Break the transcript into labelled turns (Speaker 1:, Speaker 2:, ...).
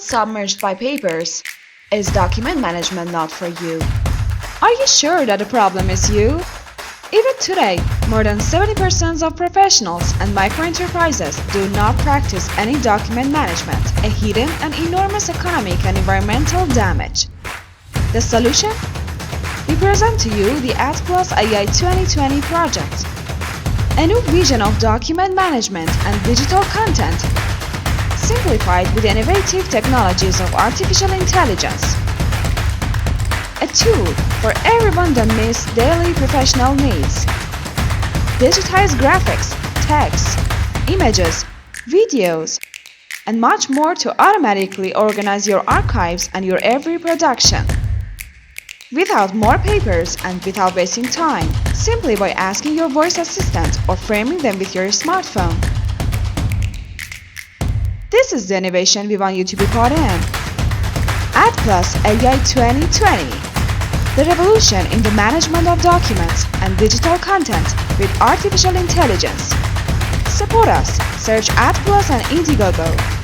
Speaker 1: submerged by papers? Is document management not for you? Are you sure that the problem is you? Even today, more than 70% of professionals and microenterprises do not practice any document management, a hidden and enormous economic and environmental damage. The solution? We present to you the Addplus A.I 2020 project, a new vision of document management and digital content, simplified with innovative technologies of artificial intelligence. A tool for everyone that meets daily professional needs. Digitized graphics, text, images, videos, and much more to automatically organize your archives and your every production. Without more papers and without wasting time, simply by asking your voice assistant or framing them with your smartphone. This is the innovation we want you to be part in. Addplus A.I 2020. The revolution in the management of documents and digital content with artificial intelligence. Support us. Search Addplus and INDIEGOGO.